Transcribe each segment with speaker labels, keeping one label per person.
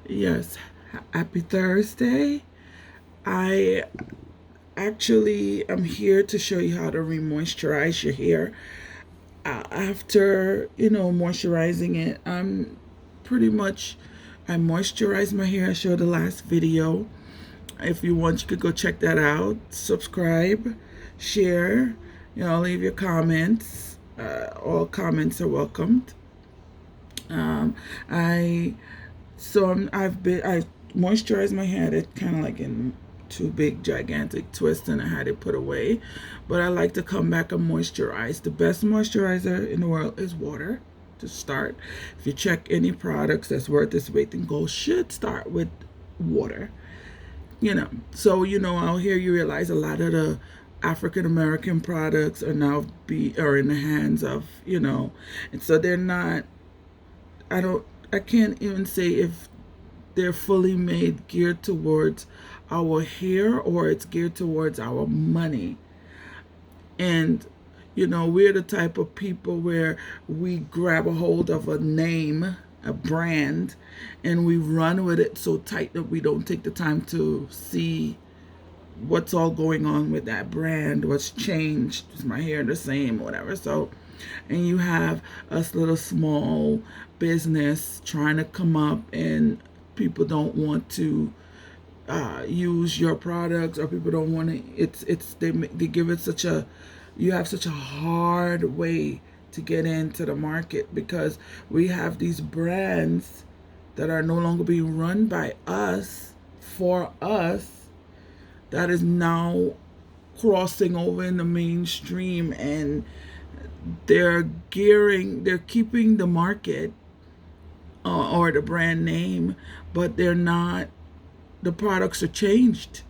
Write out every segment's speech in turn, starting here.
Speaker 1: Yes, happy Thursday. I actually am here to show you how to re-moisturize your hair. After, moisturizing it, pretty much, I moisturize my hair. I showed the last video. If you want, you could go check that out. Subscribe, share, leave your comments. All comments are welcomed. I I moisturized my head. It kind of like in two big gigantic twists, and I had it put away. But I like to come back and moisturize. The best moisturizer in the world is water. To start, if you check any products that's worth its weight in gold, should start with water. So out here you realize a lot of the African American products are now are in the hands of and so they're not. I can't even say if they're fully made geared towards our hair or it's geared towards our money. And we're the type of people where we grab a hold of a name, a brand, and we run with it so tight that we don't take the time to see what's all going on with that brand, what's changed, is my hair the same, or whatever. So, and you have us little small business trying to come up, and people don't want to use your products, or people don't want to. They give it such a, you have such a hard way to get into the market because we have these brands that are no longer being run by us for us, that is now crossing over in the mainstream, and they're keeping the market or the brand name, but they're not, the products are changed,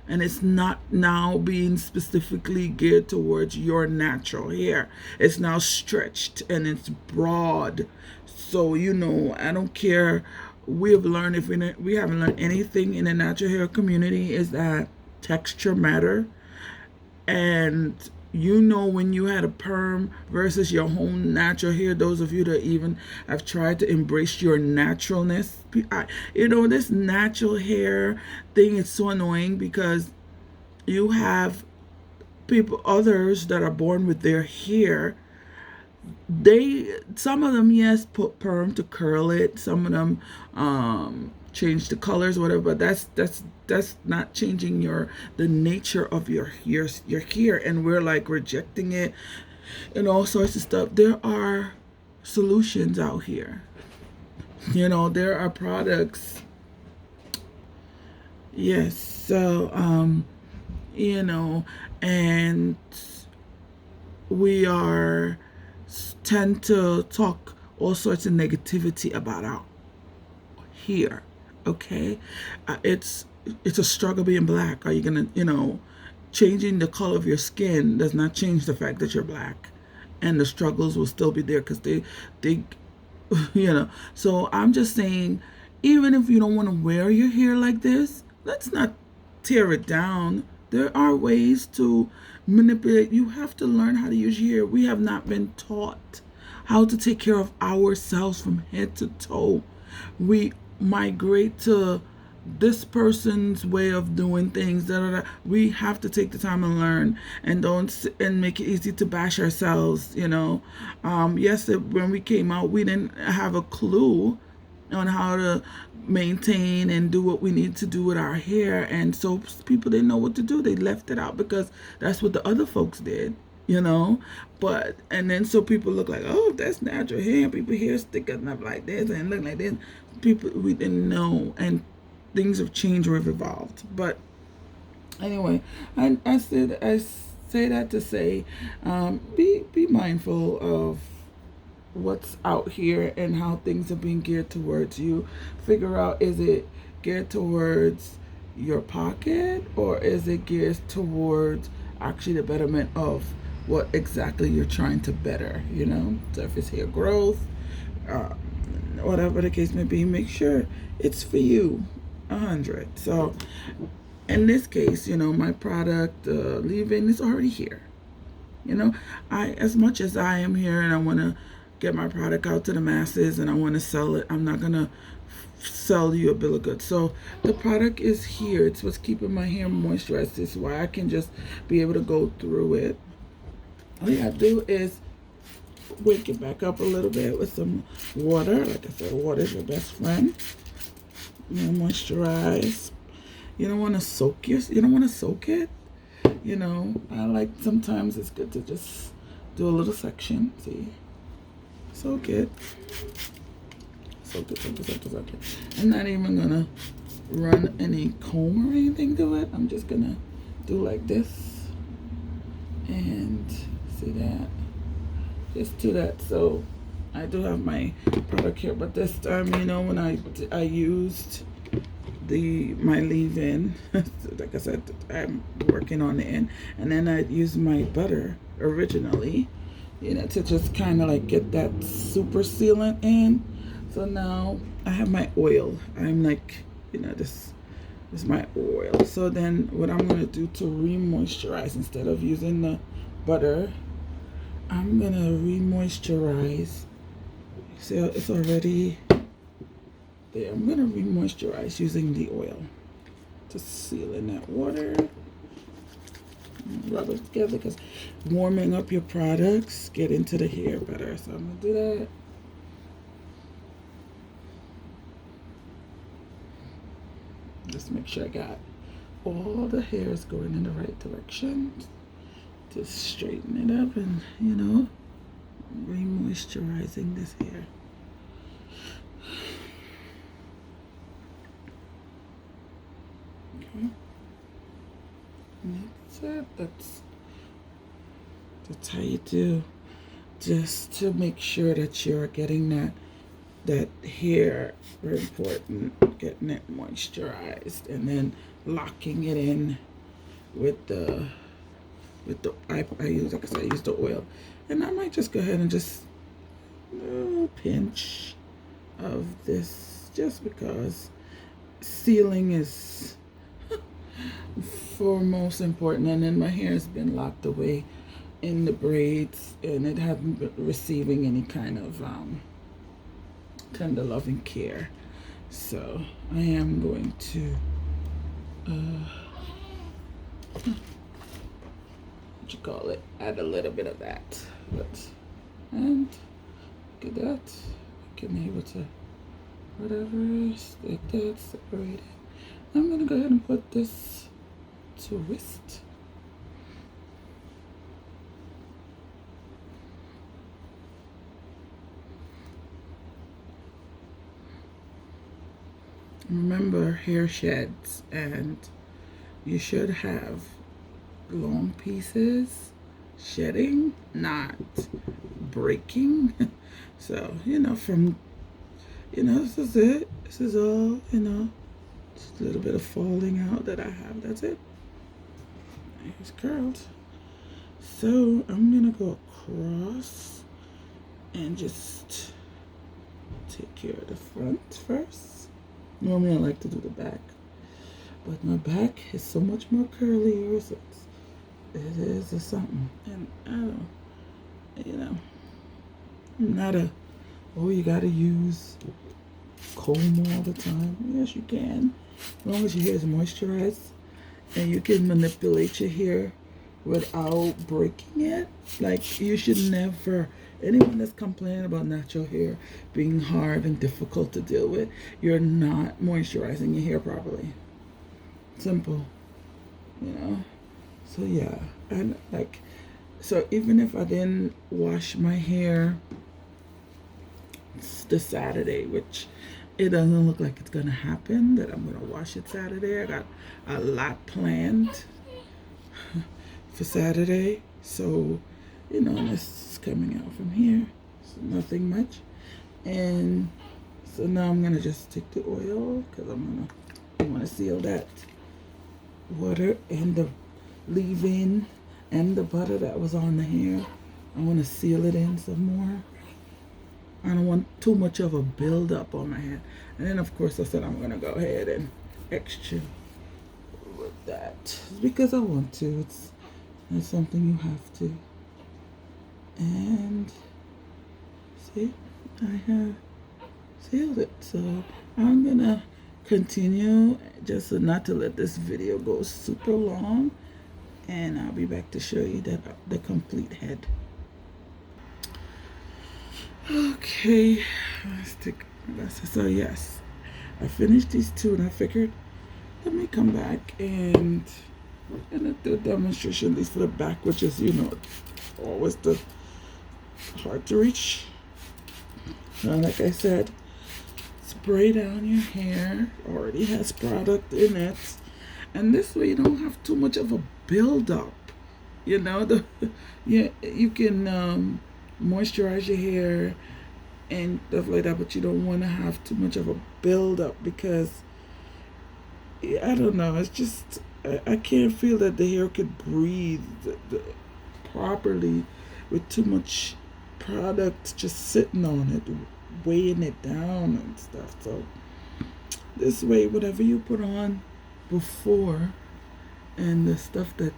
Speaker 1: and it's not now being specifically geared towards your natural hair. It's now stretched and it's broad. So I don't care. We have learned, if we haven't learned anything in the natural hair community, is that texture matter. And when you had a perm versus your own natural hair, those of you that even have tried to embrace your naturalness, this natural hair thing is so annoying because you have others that are born with their hair. Some of them, yes, put perm to curl it. Some of them change the colors, whatever. But that's not changing the nature of your hair. And we're like rejecting it and all sorts of stuff. There are solutions out here. There are products. Yes. So and we are tend to talk all sorts of negativity about our hair. Okay, it's a struggle being black. Are you gonna, changing the color of your skin does not change the fact that you're black, and the struggles will still be there because they So I'm just saying, even if you don't want to wear your hair like this, let's not tear it down. There are ways to manipulate. You have to learn how to use your hair. We have not been taught how to take care of ourselves from head to toe. We migrate to this person's way of doing things. We have to take the time and learn, and don't and make it easy to bash ourselves. Yes, when we came out, we didn't have a clue on how to maintain and do what we need to do with our hair, and so people didn't know what to do. They left it out because that's what the other folks did. But and then so people look like, oh, that's natural hair. People hair sticking up like this and look like this. People, we didn't know, and things have changed or have evolved. But anyway, I say that to say, be mindful of what's out here and how things are being geared towards you. Figure out, is it geared towards your pocket, or is it geared towards actually the betterment of what exactly you're trying to better? So if it's hair growth, whatever the case may be, make sure it's for you 100. So in this case, my product leave-in is already here. As much as I am here and I want to get my product out to the masses and I want to sell it, I'm not gonna sell you a bill of goods. So the product is here. It's what's keeping my hair moisturized. This is why I can just be able to go through it. All you gotta do is wake it back up a little bit with some water. Like I said, water is your best friend. Moisturize. You don't want to soak you don't want to soak it. I like, sometimes it's good to just do a little section. See, soak it. Soak it. I'm not even gonna run any comb or anything to it. I'm just gonna do like this, and see that, just do that. So I do have my product here, but this time, when I used my leave-in, like I said, I'm working on the end, and then I used my butter originally, to just kind of like get that super sealant in. So now I have my oil. I'm like, this is my oil. So then what I'm gonna do to re-moisturize, instead of using the butter, I'm gonna re-moisturize. See, it's already there. I'm gonna re-moisturize using the oil. Just seal in that water. Rub it together, because warming up your products get into the hair better. So I'm gonna do that. Just make sure I got all the hairs going in the right direction. Just straighten it up and, re-moisturizing this hair. Okay. And that's it. That's how you do. Just to make sure that you're getting that hair, very important, getting it moisturized, and then locking it in with the I use, like I said, I use the oil. And I might just go ahead and just a little pinch of this, just because sealing is for most important. And then my hair has been locked away in the braids, and it hasn't been receiving any kind of tender loving care. So I am going to add a little bit of that. And look at that, I can be able to whatever, like that, separate it. I'm gonna go ahead and put this twist. Remember, hair sheds, and you should have long pieces shedding, not breaking. So, this is it. This is all, just a little bit of falling out that I have. That's it. It's curled. So I'm gonna go across and just take care of the front first. Normally I like to do the back, but my back is so much more curlier, so it is a something. And I don't, I'm not you gotta use comb all the time. Yes, you can, as long as your hair is moisturized and you can manipulate your hair without breaking it. Like, you should never, anyone that's complaining about natural hair being hard and difficult to deal with, you're not moisturizing your hair properly. Simple. So yeah, and so even if I didn't wash my hair this Saturday, which it doesn't look like it's gonna happen, that I'm gonna wash it Saturday. I got a lot planned for Saturday, so this is coming out from here, so nothing much. And so now I'm gonna just take the oil, because I want to seal that water and the leave-in and the butter that was on the hair. I want to seal it in some more. I don't want too much of a build up on my hair. And then of course I said I'm gonna go ahead and extra with that. It's because I want to. It's something you have to. And see, I have sealed it. So I'm gonna continue just so not to let this video go super long, and I'll be back to show you the complete head. Okay, let's take my glasses. So yes, I finished these two, and I figured let me come back and do a demonstration, at least for the back, which is, always the hard to reach. Now, like I said, spray down your hair. Already has product in it, and this way you don't have too much of a buildup. You can moisturize your hair and stuff like that, but you don't want to have too much of a buildup because I don't know. It's just I can't feel that the hair could breathe properly with too much product just sitting on it, weighing it down and stuff. So this way, whatever you put on before and the stuff that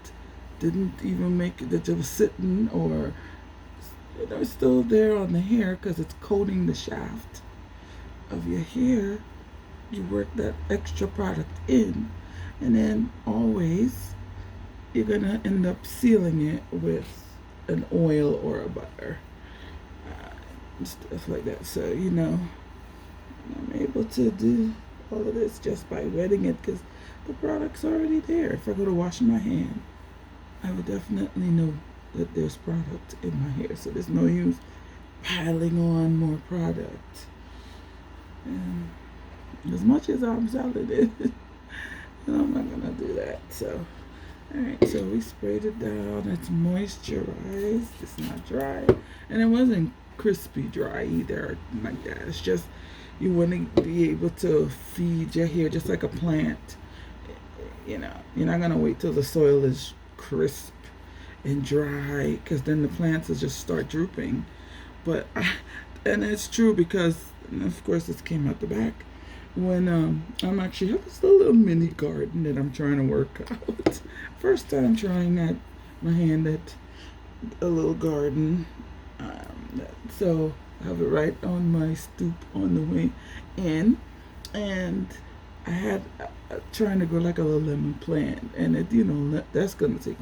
Speaker 1: didn't even make it, that it was sitting or still there on the hair because it's coating the shaft of your hair, you work that extra product in, and then always you're gonna end up sealing it with an oil or a butter, stuff like that. So I'm able to do all of this just by wetting it because the product's already there. If I go to wash my hand, I would definitely know that there's product in my hair, so there's no use piling on more product. And as much as I'm selling it, I'm not gonna do that. So, all right. So we sprayed it down. It's moisturized. It's not dry, and it wasn't crispy dry either, like that. It's just you want to be able to feed your hair just like a plant. You're not gonna wait till the soil is crisp and dry, because then the plants will just start drooping. And it's true because, and of course, this came out the back. When I'm actually have this little mini garden that I'm trying to work out. First time trying that, my hand at a little garden. So I have it right on my stoop on the way in, and I had trying to grow like a little lemon plant, and that's gonna take,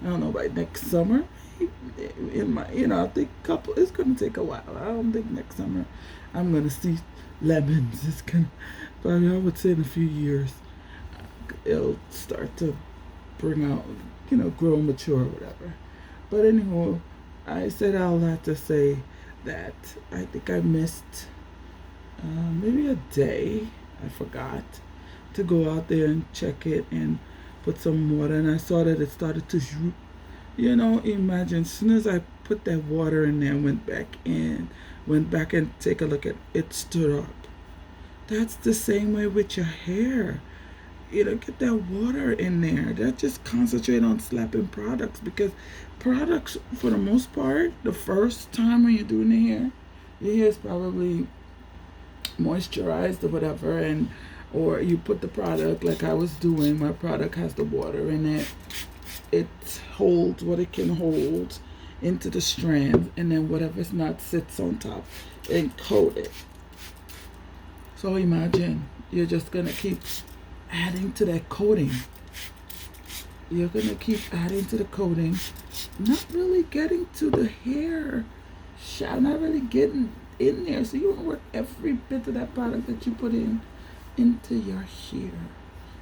Speaker 1: I don't know, by next summer. I think it's gonna take a while. I don't think next summer I'm gonna see lemons. It's gonna, probably, I would say in a few years, it'll start to bring out, grow mature or whatever. But anyhow, I said all that to say that I think I missed maybe a day. I forgot to go out there and check it and put some water, and I saw that it started to droop. Imagine, as soon as I put that water in there, went back and take a look at it, it stood up. That's the same way with your hair. Get that water in there. That just concentrate on slapping products, because products, for the most part, the first time when you're doing the hair, your hair is probably moisturized or whatever, or you put the product like I was doing. My product has the water in it. It holds what it can hold into the strand, and then whatever's not sits on top and coat it. So imagine you're just gonna keep adding to that coating. You're gonna keep adding to the coating, not really getting to the hair, not really getting in there. So you want to work every bit of that product that you put into your hair.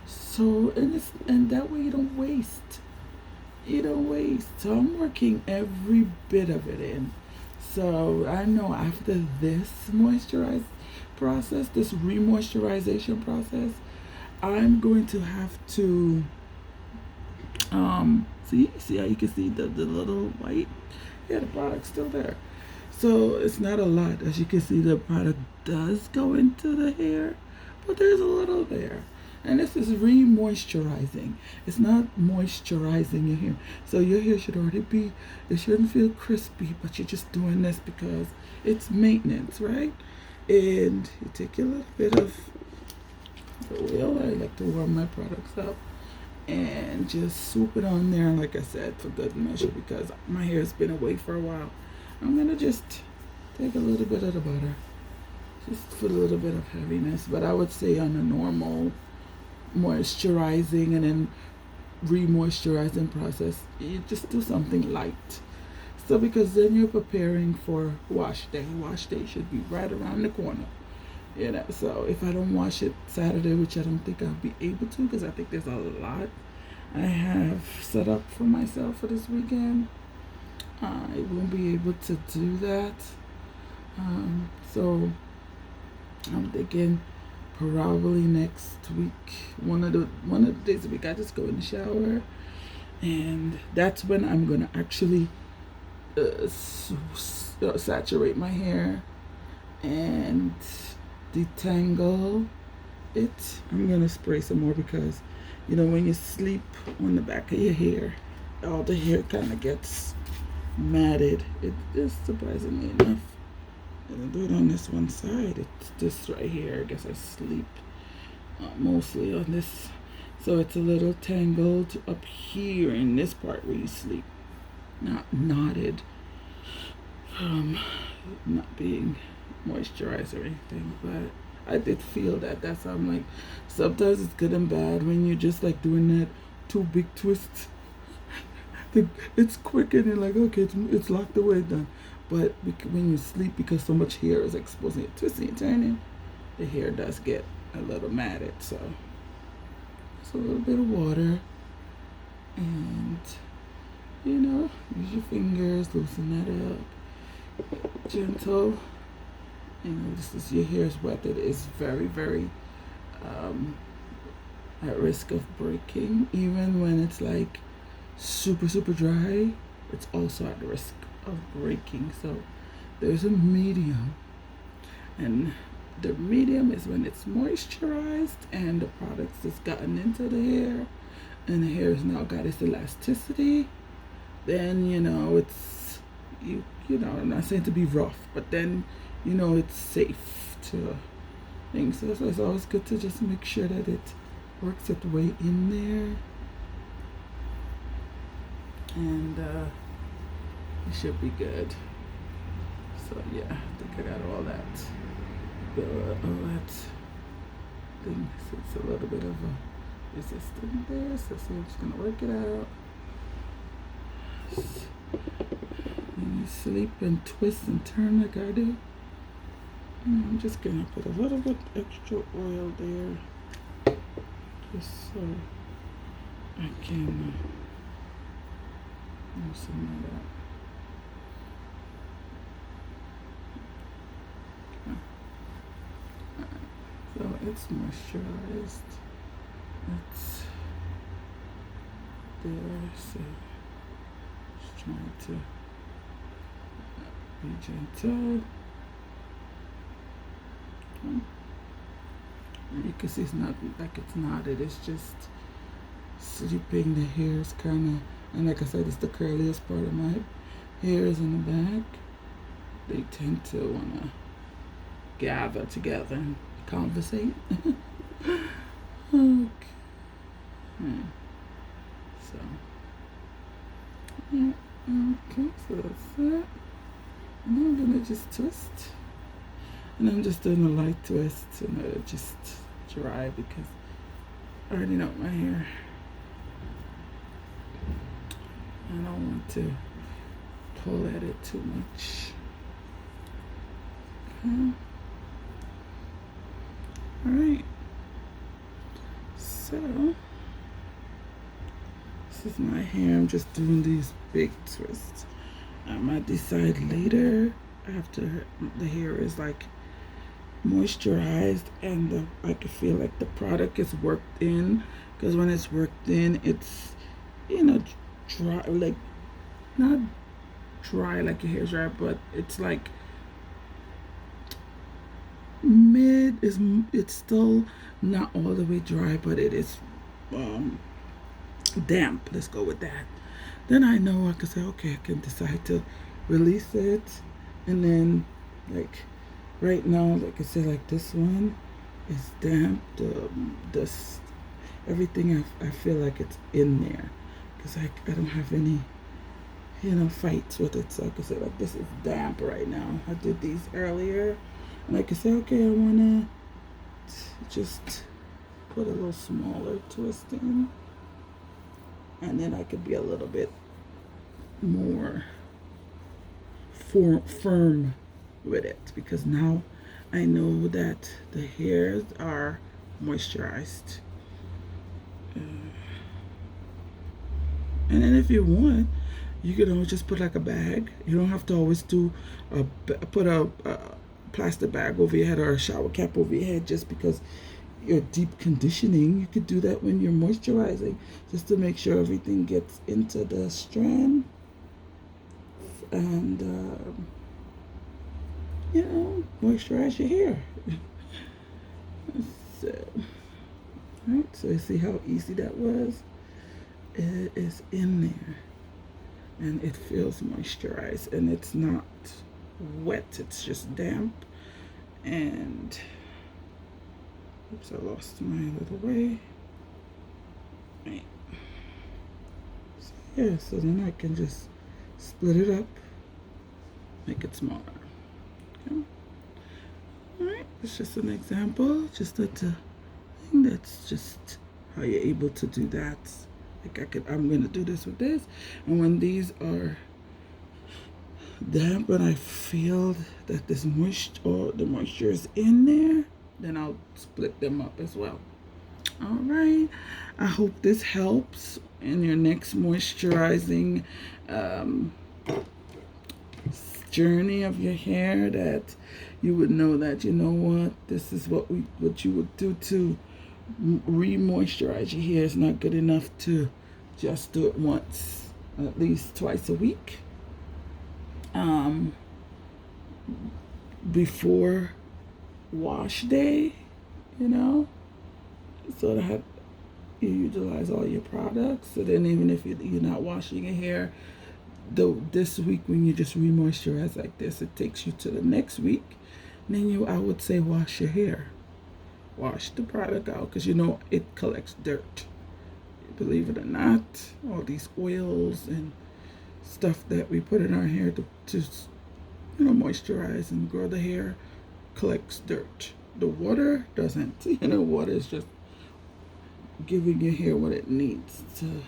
Speaker 1: So and that way you don't waste. So I'm working every bit of it in. So I know after this this re-moisturization process, I'm going to have to see how you can see the little white. Yeah, the product's still there. So it's not a lot. As you can see, the product does go into the hair, but there's a little there. And this is re-moisturizing. It's not moisturizing your hair. So your hair should already be, it shouldn't feel crispy, but you're just doing this because it's maintenance, right? And you take a little bit of the oil. I like to warm my products up and just swoop it on there, like I said, for good measure, because my hair has been away for a while. I'm going to just take a little bit of the butter. just for a little bit of heaviness. But I would say on a normal moisturizing and then re-moisturizing process, you just do something light. So because then you're preparing for wash day. Wash day should be right around the corner. So if I don't wash it Saturday, which I don't think I'll be able to because I think there's a lot I have set up for myself for this weekend, I won't be able to do that. So I'm thinking probably next week, one of the days a week, I just go in the shower, and that's when I'm gonna actually saturate my hair and detangle it. I'm gonna spray some more because when you sleep on the back of your hair, all the hair kind of gets matted. It is surprisingly enough. And I do it on this one side. It's this right here. I guess I sleep mostly on this, so it's a little tangled up here in this part where you sleep, not knotted from not being moisturized or anything. But I did feel that. That's how I'm like, sometimes it's good and bad when you're just like doing that too big twist. It's quick and you're like, okay, it's locked away, done. But when you sleep, because so much hair is exposed and you're twisting and turning, the hair does get a little matted. So just a little bit of water, and use your fingers, loosen that up, gentle. This is, your hair is wet. It is very, very at risk of breaking. Even when it's like super, super dry, it's also at risk of breaking. So there's a medium, and the medium is when it's moisturized and the products has gotten into the hair and the hair has now got its elasticity. Then it's I'm not saying to be rough, but then it's safe to things. So it's always good to just make sure that it works its way in there, and it should be good. So yeah, I think I got all that thing. So it's a little bit of a resistance there. So I'm just gonna work it out. When you sleep and twist and turn like I do, I'm just gonna put a little bit extra oil there, just so I can loosen that up. So it's moisturized. It's there. So just trying to be gentle. You can see it's not like it's knotted. It's just sleeping. The hairs kind of, and like I said, it's the curliest part of my hairs in the back. They tend to want to gather together and conversate. Okay. So, yeah, okay, so that's that. And I'm gonna just twist. And I'm just doing a light twist and just dry because I already know my hair. I don't want to pull at it too much. Okay. Alright. So this is my hair. I'm just doing these big twists. I might decide later after the hair is like moisturized and I can feel like the product is worked in, because when it's worked in, it's dry, like not dry like your hair's dry, but it's like it's still not all the way dry, but it is damp. Let's go with that. Then I know I can say, okay, I can decide to release it. And then like right now, like I said, like this one is damp. This everything I feel like it's in there because I don't have any fights with it. So like I said, like this is damp right now. I did these earlier And I can say, okay, I wanna just put a little smaller twist in, and then I could be a little bit more firm with it, because now I know that the hairs are moisturized. And then if you want, you can always just put like a bag. You don't have to always put a plastic bag over your head or a shower cap over your head just because you're deep conditioning. You could do that when you're moisturizing, just to make sure everything gets into the strand. And moisturize your hair. So, right, so you see how easy that was? It is in there, and it feels moisturized, and it's not wet, it's just damp. And oops, I lost my little way. Right. So, yeah, so then I can just split it up, make it smaller. Okay. Alright, it's just an example, just a thing. That's just how you're able to do that. Like I'm gonna do this with this, and when these are damp and I feel that this the moisture is in there, then I'll split them up as well. All right, I hope this helps in your next moisturizing journey of your hair, that you would know that, you know what, this is what you would do to re-moisturize your hair. It's not good enough to just do it once, at least twice a week, before wash day, so that you utilize all your products. So then even if you're not washing your hair this week, when you just re-moisturize like this, it takes you to the next week. And then I would say wash your hair. Wash the product out, because it collects dirt. Believe it or not, all these oils and stuff that we put in our hair to moisturize and grow the hair collects dirt. The water doesn't. Water is just giving your hair what it needs to.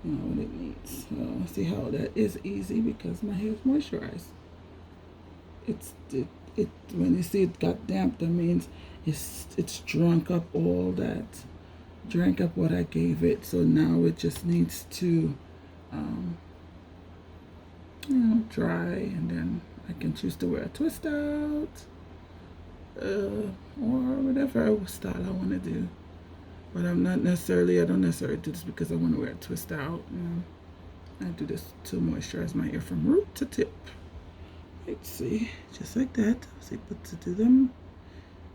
Speaker 1: What it needs. So see how that is easy, because my hair is moisturized. When you see it got damp, that means it's drunk up all that, drank up what I gave it. So now it just needs to dry, and then I can choose to wear a twist out, or whatever style I want to do. But I don't necessarily do this because I want to wear a twist out. I do this to moisturize my hair from root to tip. Let's see, just like that. I was able to do them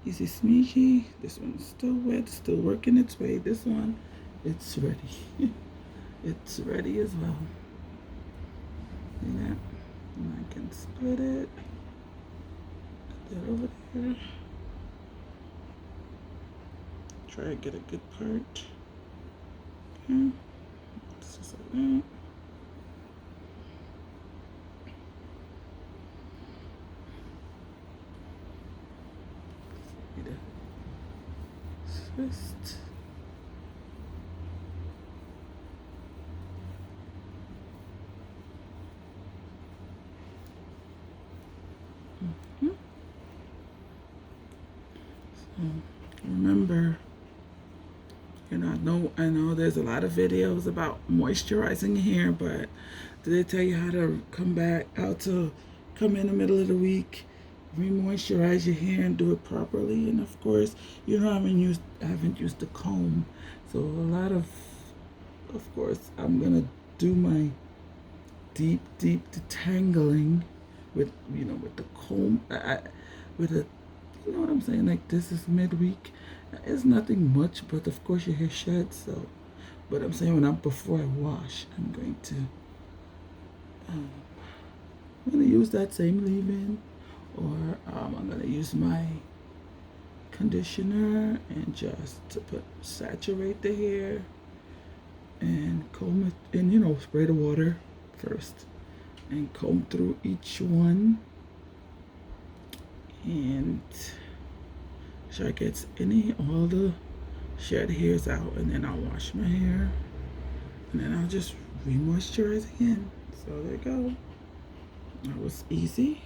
Speaker 1: easy smeegee. This one's still wet, still working its way. This one, it's ready. It's ready as well. See that? And I can split it. Put that over there. Try to get a good part. Okay. Just like that. Twist. So remember, I know there's a lot of videos about moisturizing your hair, but do they tell you how to come in the middle of the week, re-moisturize your hair and do it properly? And of course, I haven't used the comb, so of course I'm gonna do my deep detangling with the comb, with a, what I'm saying, like this is midweek. It's nothing much, but of course your hair sheds. So, but I'm saying before I wash, I'm going to use that same leave-in, or I'm going to use my conditioner and just saturate the hair and comb it, and spray the water first and comb through each one and sure I get all the shed hairs out, and then I'll wash my hair, and then I'll just re-moisturize again. So there you go. That was easy.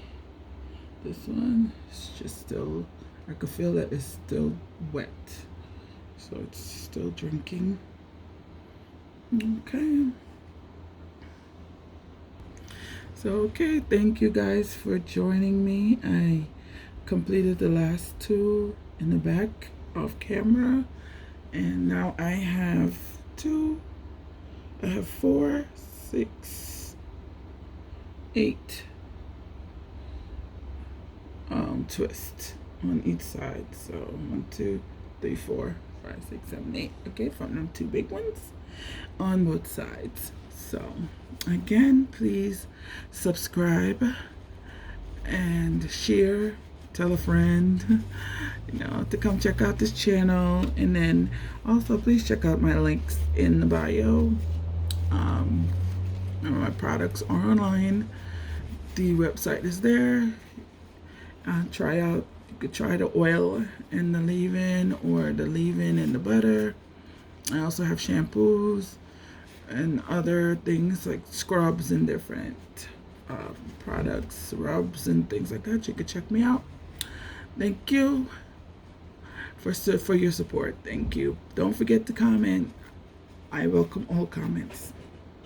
Speaker 1: This one is just still, I could feel that it's still wet, so it's still drinking. Okay. So okay, thank you guys for joining me. I completed the last two in the back off camera, and now I have four, 6, 8 twists on each side. So 1, 2, 3, 4, 5, 6, 7, 8. Okay, from them 2 big ones on both sides. So again, please subscribe and share, tell a friend, to come check out this channel. And then also please check out my links in the bio. My products are online. The website is there. You could try the oil and the leave-in, or the leave-in and the butter. I also have shampoos and other things like scrubs and different products, rubs and things like that. You could check me out. Thank you for your support. Thank you. Don't forget to comment. I welcome all comments.